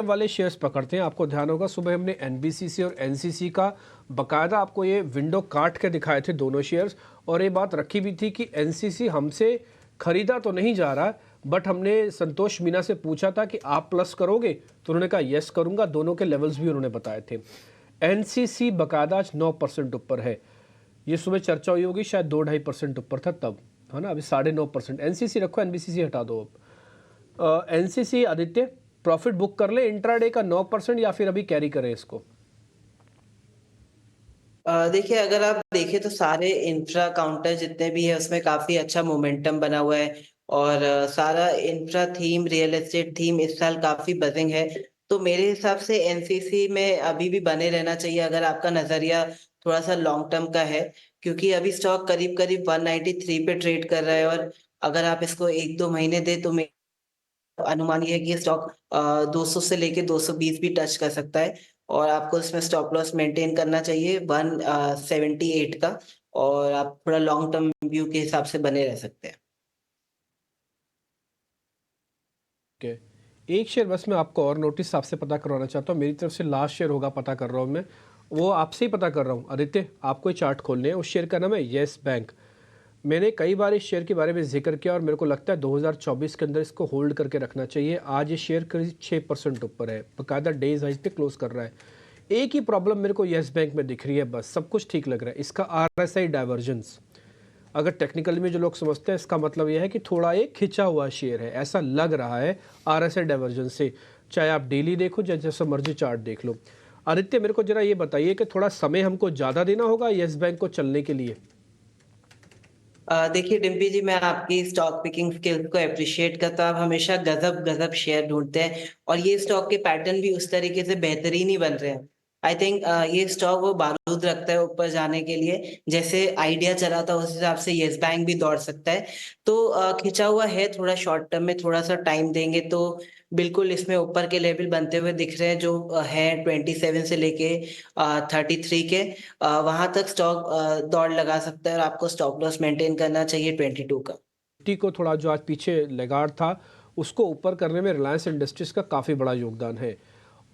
वाले शेयर्स पकड़ते हैं। आपको ध्यान होगा सुबह हमने एनबीसीसी और एनसीसी का बकायदा आपको ये विंडो काट के दिखाए थे दोनों शेयर्स, और ये बात रखी भी थी कि एनसीसी हमसे खरीदा तो नहीं जा रहा, बट हमने संतोष मीना से पूछा था कि आप प्लस करोगे, तो उन्होंने कहा यस करूंगा। दोनों के लेवल्स भी उन्होंने बताए थे। एनसीसी बकायदा आज 9% ऊपर है। ये सुबह चर्चा हुई होगी, शायद 2-2.5% ऊपर था तब, है ना। अभी 9.5%। एनसीसी रखो, एनबीसीसी हटा दो अब। एनसीसी आदित्य प्रॉफिट बुक कर ले इंट्राडे का 9%, या फिर अभी कैरी करें इसको? देखिए, अगर आप देखें तो सारे इंफ्रा काउंटर जितने भी है उसमें काफ़ी अच्छा मोमेंटम बना हुआ है और सारा infra theme, real estate theme इस साल काफ़ी बज़िंग है। तो मेरे हिसाब से एनसीसी में अभी भी बने रहना चाहिए अगर आपका नज़रिया थोड़ा-सा लॉन्ग टर्म का है, क्योंकि अभी स्टॉक करीब-करीब 193 पे ट्रेड कर रहा है और अगर आप इसको 1-2 महीने दें तो अनुमान ये है कि ये स्टॉक 200 से लेके 220 भी टच कर सकता है और आपको इसमें स्टॉप लॉस मेंटेन करना चाहिए 178 का, और आप थोड़ा लॉन्ग टर्म व्यू के हिसाब से बने रह सकते हैं। के एक शेयर बस मैं आपको और नोटिस आपसे पता करवाना चाहता हूँ। मेरी तरफ से लास्ट शेयर होगा, पता कर रहा हूँ मैं, वो आपसे ही पता कर रहा हूँ आदित्य। आपको ही चार्ट खोलने हैं। उस शेयर का नाम है येस बैंक। मैंने कई बार इस शेयर के बारे में जिक्र किया और मेरे को लगता है 2024 के अंदर इसको होल्ड करके रखना चाहिए। आज ये शेयर करीब 6% ऊपर है, बकायदा डेज हाइज पे क्लोज कर रहा है। एक ही प्रॉब्लम मेरे को येस बैंक में दिख रही है, बस सब कुछ ठीक लग रहा है। इसका आरएसआई डाइवर्जेंस, अगर टेक्निकली में जो लोग समझते हैं, इसका मतलब यह है कि थोड़ा एक खिंचा हुआ शेयर है, ऐसा लग रहा है आरएसआई डाइवर्जेंस से। चाहे आप डेली देखो, चाहे जैसा मर्जी चार्ट देख लो। आदित्य मेरे को जरा ये बताइए कि थोड़ा समय हमको ज़्यादा देना होगा येस बैंक को चलने के लिए? देखिए डिम्पी जी, मैं आपकी स्टॉक पिकिंग स्किल्स को एप्रिशिएट करता हूँ। आप हमेशा गज़ब-गज़ब शेयर ढूँढते हैं और ये स्टॉक के पैटर्न भी उस तरीके से बेहतरीन ही बन रहे हैं। आई थिंक ये स्टॉक वो बारूद रखता है ऊपर जाने के लिए, जैसे आइडिया चला था उस हिसाब से येस बैंक भी दौड़ सकता है। तो खिंचा हुआ है थोड़ा शॉर्ट टर्म में, थोड़ा-सा टाइम देंगे तो बिल्कुल इसमें ऊपर के लेवल बनते हुए दिख रहे हैं जो हैं 27 से लेके 33 के। वहाँ तक स्टॉक दौड़ लगा सकता है और आपको स्टॉप लॉस मेंटेन करना चाहिए 22 का। निफ्टी को थोड़ा जो आज पीछे लेगाड़ था, उसको ऊपर करने में रिलायंस इंडस्ट्रीज का काफ़ी बड़ा योगदान है।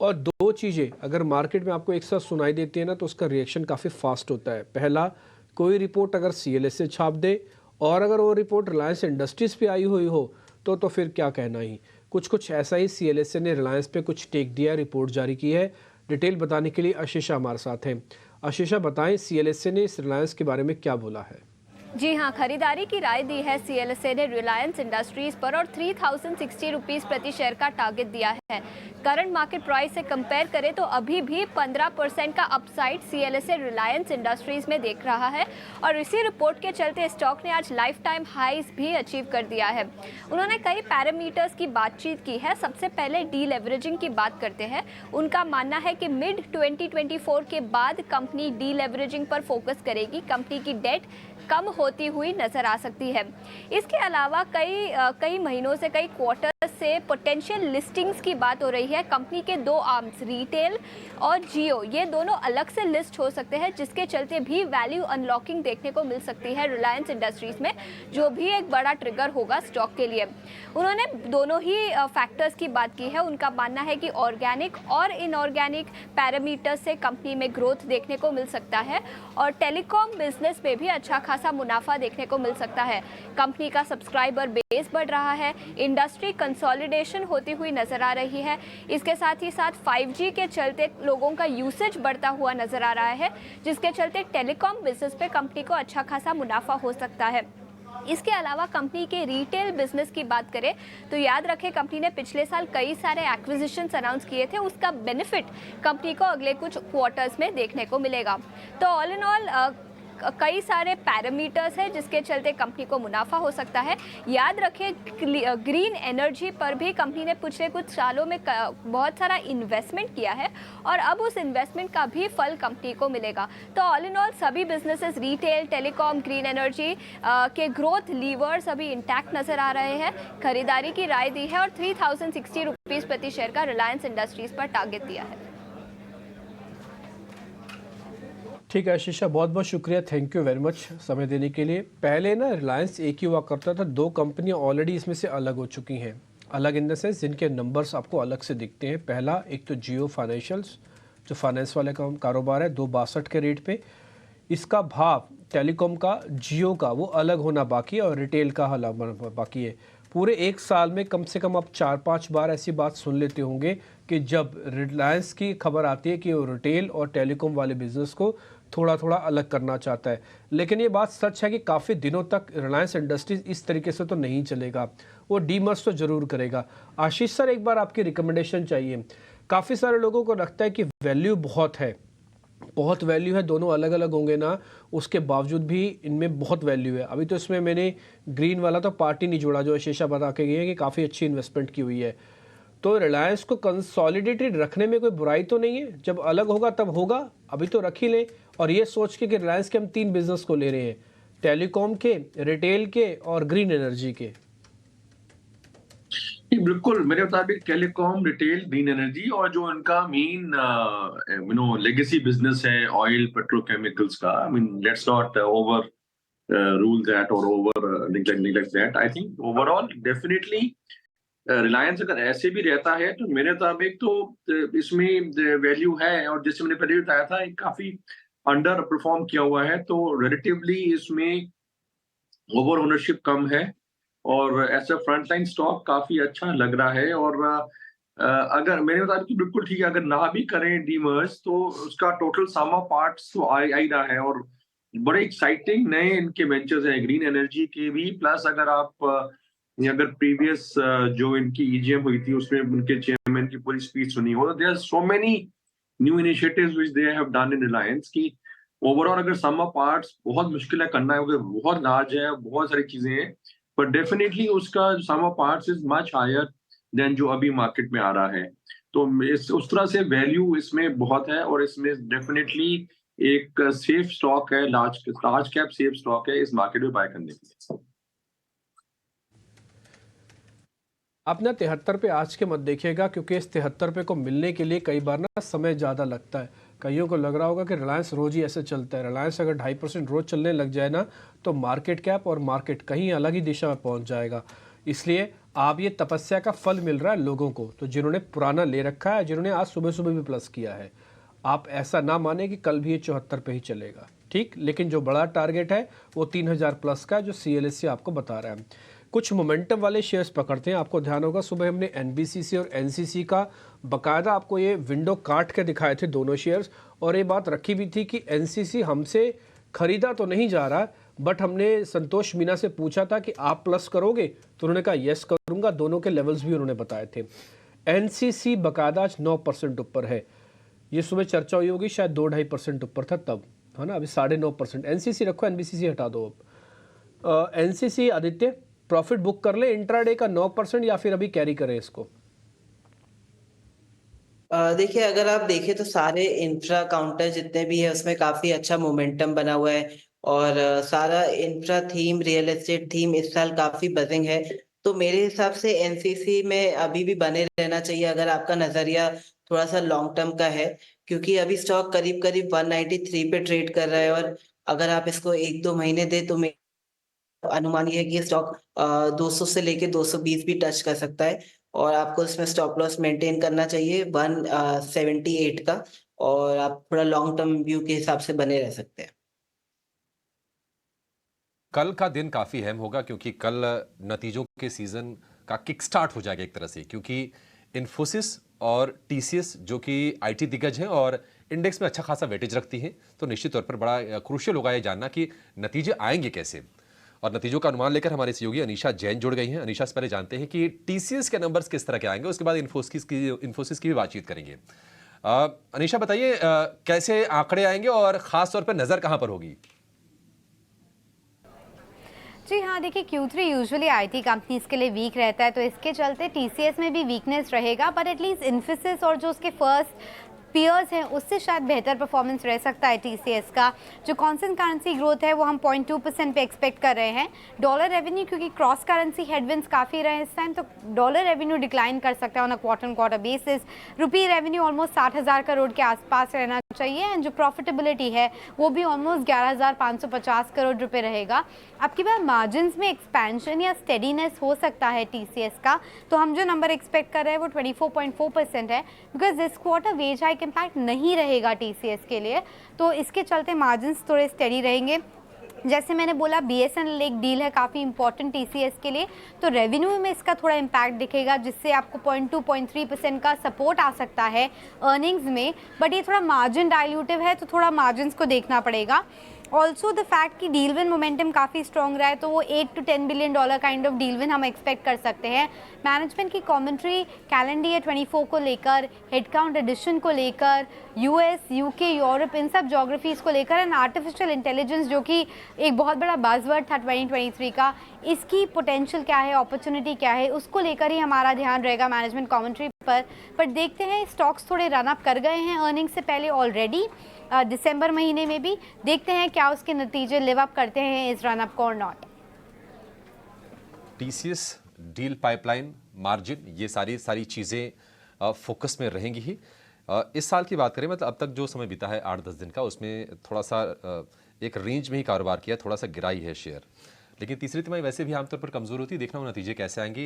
और दो चीज़ें अगर मार्केट में आपको एक साथ सुनाई देती है ना, तो उसका रिएक्शन काफ़ी फास्ट होता है। पहला, कोई रिपोर्ट अगर सीएलएस से छाप दे, और अगर वो रिपोर्ट रिलायंस इंडस्ट्रीज पे आई हुई हो तो फिर क्या कहना ही। कुछ कुछ ऐसा ही सीएलएस ने रिलायंस पे कुछ टेक दिया, रिपोर्ट जारी की है। डिटेल बताने के लिए आशीषा हमारे साथ हैं। आशीषा बताएं, सीएलएस ने इस रिलायंस के बारे में क्या बोला है? जी हाँ, खरीदारी की राय दी है सीएलएसए ने रिलायंस इंडस्ट्रीज पर और 3060 रुपीज़ प्रति शेयर का टारगेट दिया है। करंट मार्केट प्राइस से कंपेयर करें तो अभी भी 15% का अपसाइड सीएलएसए रिलायंस इंडस्ट्रीज में देख रहा है और इसी रिपोर्ट के चलते स्टॉक ने आज लाइफ टाइम हाईज भी अचीव कर दिया है। उन्होंने कई पैरामीटर्स की बातचीत की है। सबसे पहले डीलेवरेजिंग की बात करते हैं। उनका मानना है कि मिड 2024 के बाद कंपनी डीलेवरेजिंग पर फोकस करेगी। कंपनी की डेट कम होती हुई नजर आ सकती है। इसके अलावा कई महीनों से, कई क्वार्टर से पोटेंशियल लिस्टिंग्स की बात हो रही है। कंपनी के दो आर्म्स रिटेल और जियो, ये दोनों अलग से लिस्ट हो सकते हैं, जिसके चलते भी वैल्यू अनलॉकिंग देखने को मिल सकती है रिलायंस इंडस्ट्रीज में, जो भी एक बड़ा ट्रिगर होगा स्टॉक के लिए। उन्होंने दोनों ही फैक्टर्स की बात की है। उनका मानना है कि ऑर्गेनिक और इनऑर्गेनिक पैरामीटर्स से कंपनी में ग्रोथ देखने को मिल सकता है और टेलीकॉम बिजनेस में भी अच्छा खासा मुनाफा देखने को मिल सकता है। कंपनी का सब्सक्राइबर बेस बढ़ रहा है, इंडस्ट्री कंसोलिडेशन होती हुई नजर आ रही है। इसके साथ ही साथ 5G के चलते लोगों का यूसेज बढ़ता हुआ नजर आ रहा है, जिसके चलते टेलीकॉम बिजनेस पे कंपनी को अच्छा खासा मुनाफा हो सकता है। इसके अलावा कंपनी के रिटेल बिजनेस की बात करें तो याद रखें, कंपनी ने पिछले साल कई सारे एक्विजिशंस अनाउंस किए थे। उसका बेनिफिट कंपनी को अगले कुछ क्वार्टर्स में देखने को मिलेगा। तो ऑल इन ऑल कई सारे पैरामीटर्स हैं जिसके चलते कंपनी को मुनाफा हो सकता है। याद रखें, ग्रीन एनर्जी पर भी कंपनी ने पिछले कुछ सालों में बहुत सारा इन्वेस्टमेंट किया है और अब उस इन्वेस्टमेंट का भी फल कंपनी को मिलेगा। तो ऑल इन ऑल सभी businesses, retail, telecom, green energy के ग्रोथ लीवर्स अभी इंटैक्ट नजर आ रहे हैं। खरीदारी की राय दी है और 3060 रुपीज़ प्रति शेयर का रिलायंस इंडस्ट्रीज पर टारगेट दिया है। ठीक है आशीषा, बहुत बहुत शुक्रिया, थैंक यू वेरी मच समय देने के लिए। पहले ना रिलायंस एक ही हुआ करता था, दो कंपनियां ऑलरेडी इसमें से अलग हो चुकी हैं। अलग इन द सेंस जिनके नंबर्स आपको अलग से दिखते हैं। पहला एक तो जियो फाइनेंशियल्स, जो फाइनेंस वाले का कारोबार है, 2.62 के रेट पे। इसका भाव टेलीकॉम का, जियो का वो अलग होना बाकी है और रिटेल का अलग बाकी है। पूरे एक साल में कम से कम आप 4-5 बार ऐसी बात सुन लेते होंगे कि जब रिलायंस की खबर आती है कि वो रिटेल और टेलीकॉम वाले बिजनेस को थोड़ा थोड़ा अलग करना चाहता है। लेकिन ये बात सच है कि काफ़ी दिनों तक रिलायंस इंडस्ट्रीज इस तरीके से तो नहीं चलेगा, वो डीमर्ज तो ज़रूर करेगा। आशीष सर, एक बार आपकी रिकमेंडेशन चाहिए। काफ़ी सारे लोगों को लगता है कि वैल्यू बहुत है, बहुत वैल्यू है, दोनों अलग अलग होंगे ना, उसके बावजूद भी इनमें बहुत वैल्यू है। अभी तो इसमें मैंने ग्रीन वाला तो पार्ट ही नहीं जोड़ा, जो शीशा बता के गए हैं कि काफ़ी अच्छी इन्वेस्टमेंट की हुई है। तो रिलायंस को कंसोलिडेटेड रखने में कोई बुराई तो नहीं है, जब अलग होगा तब होगा, अभी तो रख ही ले। और ये सोच के कि रिलायंस के हम 3 बिजनेस को ले रहे हैं, टेलीकॉम के, रिटेल के और ग्रीन एनर्जी के। बिल्कुल, मेरे मुताबिक टेलीकॉम, रिटेल, ग्रीन एनर्जी और जो उनका मेन लेगेसी बिजनेस है ऑयल पेट्रोकेमिकल्स का, I mean let's not overrule that और over neglect that. I think overall definitely Reliance अगर ऐसे भी रहता है तो मेरे मुताबिक तो इसमें वैल्यू है। और जैसे मैंने पहले भी बताया था, काफी अंडर परफॉर्म किया हुआ है, तो रिलेटिवली इसमें ओवर ओनरशिप कम है और ऐसा फ्रंटलाइन स्टॉक काफी अच्छा लग रहा है। और अगर मेरे मुताबिक तो बिल्कुल ठीक है, अगर ना भी करें डीमर्ज तो उसका टोटल सम ऑफ पार्ट्स तो आ ही रहा है। और बड़े एक्साइटिंग नए इनके वेंचर्स हैं, ग्रीन एनर्जी के भी। प्लस अगर आप अगर प्रीवियस जो इनकी ईजीएम हुई थी उसमें उनके चेयरमैन की पूरी स्पीच सुनी हो, there are so many new initiatives which they have done in Reliance की ओवरऑल अगर सम ऑफ पार्ट्स बहुत मुश्किल है करना है, क्योंकि बहुत लार्ज है, बहुत सारी चीजें हैं, पर डेफिनेटली उसका sum of parts is much higher than जो अभी मार्केट में आ रहा है। तो इस उस तरह से वैल्यू इसमें बहुत है और इसमें डेफिनेटली एक सेफ स्टॉक है, लार्ज कैप सेफ स्टॉक है इस मार्केट में बाय करने के लिए। आप ना 73 पे आज के मत देखिएगा, क्योंकि इस 73 पे को मिलने के लिए कई बार ना समय ज़्यादा लगता है। कईयों को लग रहा होगा कि रिलायंस रोज़ ही ऐसे चलता है। रिलायंस अगर 2.5% रोज़ चलने लग जाए ना, तो मार्केट कैप और मार्केट कहीं अलग ही दिशा में पहुंच जाएगा। इसलिए आप ये तपस्या का फल मिल रहा है लोगों को, तो जिन्होंने पुराना ले रखा है, जिन्होंने आज सुबह सुबह भी प्लस किया है, आप ऐसा ना माने कि कल भी ये 74 पे ही चलेगा, ठीक। लेकिन जो बड़ा टारगेट है वो 3000 प्लस का, जो CLSC आपको बता रहा है। कुछ मोमेंटम वाले शेयर्स पकड़ते हैं। आपको ध्यान होगा सुबह हमने NBCC और NCC का बकायदा आपको ये विंडो काट के दिखाए थे दोनों शेयर्स, और ये बात रखी भी थी कि NCC हमसे खरीदा तो नहीं जा रहा, बट हमने संतोष मीना से पूछा था कि आप प्लस करोगे, तो उन्होंने कहा यस करूंगा। दोनों के लेवल्स भी उन्होंने बताए थे। NCC बकायदा आज 9% ऊपर है। ये सुबह चर्चा हुई होगी, शायद 2-2.5% ऊपर था तब, है ना। अभी 9.5%। NCC रखो, NBCC हटा दो अब। NCC आदित्य प्रॉफिट बुक कर ले इंट्राडे का 9%, या फिर अभी कैरी करें इसको? देखिए, अगर आप देखें तो सारे इंफ्रा काउंटर जितने भी है उसमें काफी अच्छा मोमेंटम बना हुआ है और सारा infra theme, real estate theme इस साल काफी बजिंग है। तो मेरे हिसाब से एनसीसी में अभी भी बने रहना चाहिए अगर आपका नजरिया थोड़ा सा लॉन्ग टर्म का है, क्योंकि अभी स्टॉक करीब करीब 193 पे ट्रेड कर रहा है और अगर आप इसको 1-2 महीने दे तो अनुमान ये है कि ये स्टॉक 200 से लेके 220 भी टच कर सकता है और आपको इसमें स्टॉप लॉस मेंटेन करना चाहिए 178 का, और आप थोड़ा लॉन्ग टर्म व्यू के हिसाब से बने रह सकते हैं। कल का दिन काफी अहम होगा क्योंकि कल नतीजों के सीजन का किक स्टार्ट हो जाएगा एक तरह से, क्योंकि इन्फोसिस और TCS जो कि IT दिग्गज हैं और इंडेक्स में अच्छा खासा वेटेज रखती हैं, तो निश्चित तौर पर बड़ा क्रूशियल होगा ये जानना कि नतीजे आएंगे कैसे। और नतीजों का अनुमान लेकर हमारे सहयोगी अनीशा जैन जुड़ गई हैं। अनीशा, से पहले जानते हैं कि TCS के नंबर्स किस तरह के आएंगे, उसके बाद इन्फोसिस की भी बातचीत करेंगे। अनीशा बताइए, कैसे आंकड़े आएंगे और खास तौर पर नजर कहां पर होगी? जी हाँ, देखिए Q3 यूजुअली IT कंपनीज के लिए वीक रहता है, तो इसके चलते TCS में भी वीकनेस रहेगा, बट एटलीस्ट इन्फोसिस और जो उसके फर्स्ट पीयर्स हैं उससे शायद बेहतर परफॉर्मेंस रह सकता है टीसीएस का। जो कॉन्स्टेंट करेंसी ग्रोथ है वो हम 0.2% पे एक्सपेक्ट कर रहे हैं। डॉलर रेवेन्यू क्योंकि क्रॉस करेंसी हेडविंड्स काफ़ी रहे इस टाइम, तो डॉलर रेवेन्यू डिक्लाइन कर सकता है on a quarter quarter basis. Rupee revenue almost 60,000 crore के आसपास रहना चाहिए एंड जो प्रॉफिटेबिलिटी है वो भी ऑलमोस्ट 11,550 करोड़ रुपए रहेगा। आपकी बात मार्जिन्स में एक्सपेंशन या स्टेडीनेस हो सकता है टीसीएस का, तो हम जो नंबर एक्सपेक्ट कर रहे हैं वो 24.4% है, because this quarter wage hike impact नहीं रहेगा टीसीएस के लिए, तो इसके चलते मार्जिन्स थोड़े स्टेडी रहेंगे। जैसे मैंने बोला बीएसएनएल एक डील है काफ़ी इंपॉर्टेंट टीसीएस के लिए, तो रेवेन्यू में इसका थोड़ा इम्पैक्ट दिखेगा जिससे आपको 0.2-0.3% का सपोर्ट आ सकता है अर्निंग्स में, बट ये थोड़ा मार्जिन डाइल्यूटिव है तो थोड़ा मार्जिन्स को देखना पड़ेगा। ऑल्सो द फैक्ट कि डील विन मोमेंटम काफ़ी स्ट्रॉन्ग रहा है, तो वो $8 to $10 billion kind of deal win हम एक्सपेक्ट कर सकते हैं। मैनेजमेंट की कमेंट्री कैलेंडर ईयर 24 को लेकर, हेडकाउंट एडिशन को लेकर, यूएस, यूके, यूरोप, इन सब जोग्राफीज़ को लेकर एंड आर्टिफिशियल इंटेलिजेंस जो कि एक बहुत बड़ा बज़वर्ड था 2023 का, इसकी पोटेंशियल क्या है, अपॉर्चुनिटी क्या है, उसको लेकर ही हमारा ध्यान रहेगा मैनेजमेंट कमेंट्री पर देखते हैं स्टॉक्स थोड़े रन अप कर गए हैं अर्निंग से पहले ऑलरेडी दिसंबर महीने में भी, देखते हैं क्या उसके नतीजे लिव अप करते हैं इस रन अप को और not. TCS deal pipeline, margin, ये सारी चीज़ें फोकस में रहेंगी ही। इस साल की बात करें, मतलब अब तक जो समय बीता है 8-10 दिन का, उसमें थोड़ा सा एक रेंज में ही कारोबार किया, थोड़ा सा गिराई है शेयर, लेकिन तीसरी तिमाही वैसे भी आमतौर पर कमज़ोर होती है। देखना वो नतीजे कैसे आएंगे।